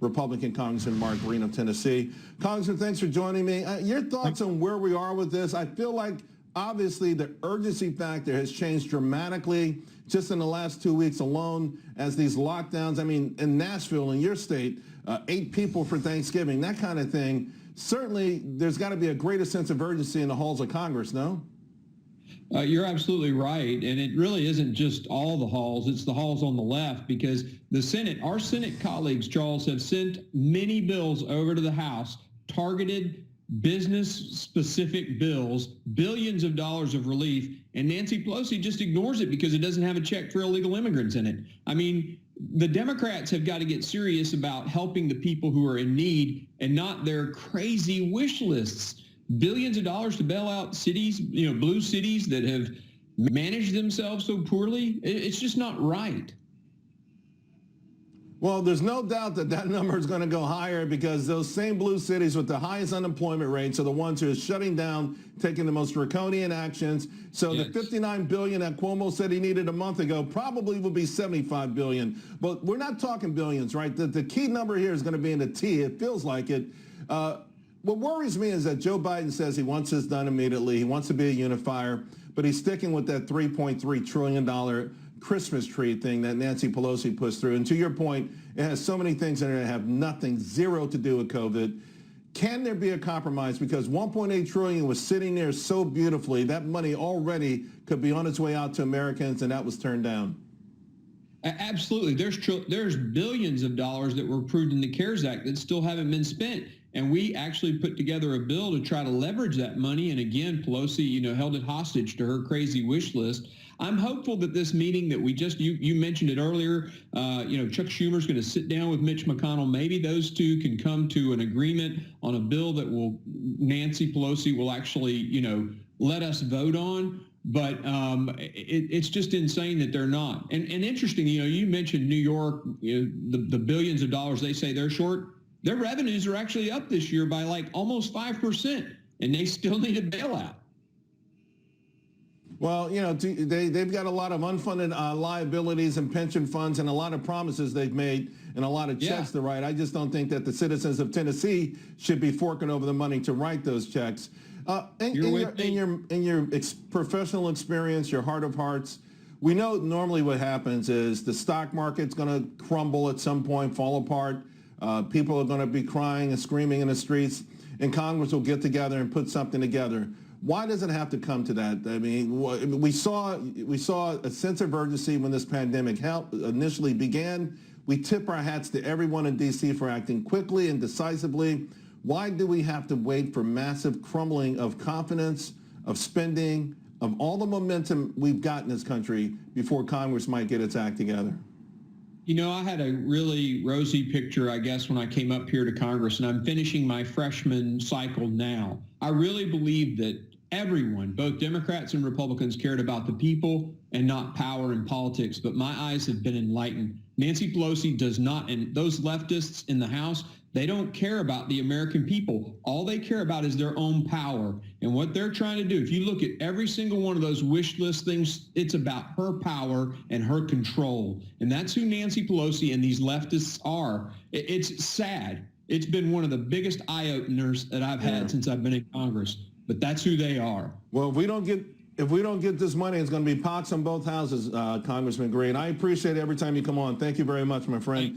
Republican Congressman Mark Green of Tennessee. Congressman, thanks for joining me. Your thoughts on where we are with this? I feel like obviously the urgency factor has changed dramatically just in the last 2 weeks alone as these lockdowns, I mean, in Nashville, in your state, 8 people for Thanksgiving, that kind of thing. Certainly, there's got to be a greater sense of urgency in the halls of Congress, no? You're absolutely right, and it really isn't just all the halls, it's the halls on the left, because the Senate, our Senate colleagues, Charles, have sent many bills over to the House, targeted business-specific bills, billions of dollars of relief, and Nancy Pelosi just ignores it because it doesn't have a check for illegal immigrants in it. I mean, the Democrats have got to get serious about helping the people who are in need and not their crazy wish lists. Billions of dollars to bail out cities, blue cities that have managed themselves so poorly. It's just not right. Well, there's no doubt that that number is going to go higher because those same blue cities with the highest unemployment rates are the ones who are shutting down, taking the most draconian actions. So yes. The $59 billion that Cuomo said he needed a month ago probably will be $75 billion. But we're not talking billions, right? The key number here is going to be in the T. It feels like it. What worries me is that Joe Biden says he wants this done immediately. He wants to be a unifier, but he's sticking with that $3.3 trillion Christmas tree thing that Nancy Pelosi pushed through. And to your point, it has so many things in it that have nothing, zero to do with COVID. Can there be a compromise? Because $1.8 trillion was sitting there so beautifully. That money already could be on its way out to Americans, and that was turned down. Absolutely. There's billions of dollars that were approved in the CARES Act that still haven't been spent. And we actually put together a bill to try to leverage that money. And again, Pelosi, held it hostage to her crazy wish list. I'm hopeful that this meeting that you mentioned it earlier, Chuck Schumer's going to sit down with Mitch McConnell. Maybe those two can come to an agreement on a bill that Nancy Pelosi will actually, let us vote on. But it's just insane that they're not. And interesting, you mentioned New York, the billions of dollars they say they're short. Their revenues are actually up this year by like almost 5%, and they still need a bailout. Well, they've got a lot of unfunded liabilities and pension funds and a lot of promises they've made and a lot of checks to write. I just don't think that the citizens of Tennessee should be forking over the money to write those checks. In your professional experience, your heart of hearts, we know normally what happens is the stock market's going to crumble at some point, fall apart. People are going to be crying and screaming in the streets, and Congress will get together and put something together. Why does it have to come to that? I mean, we saw a sense of urgency when this pandemic initially began. We tip our hats to everyone in D.C. for acting quickly and decisively. Why do we have to wait for massive crumbling of confidence, of spending, of all the momentum we've got in this country before Congress might get its act together? I had a really rosy picture, I guess, when I came up here to Congress, and I'm finishing my freshman cycle now. I really believe that everyone, both Democrats and Republicans, cared about the people and not power and politics, but my eyes have been enlightened. Nancy Pelosi does not, and those leftists in the House, they don't care about the American people. All they care about is their own power. And what they're trying to do, if you look at every single one of those wish list things, it's about her power and her control. And that's who Nancy Pelosi and these leftists are. It's sad. It's been one of the biggest eye-openers that I've had since I've been in Congress. But that's who they are. Well, if we don't get this money, it's going to be pox on both houses, Congressman Green. I appreciate it every time you come on. Thank you very much, my friend.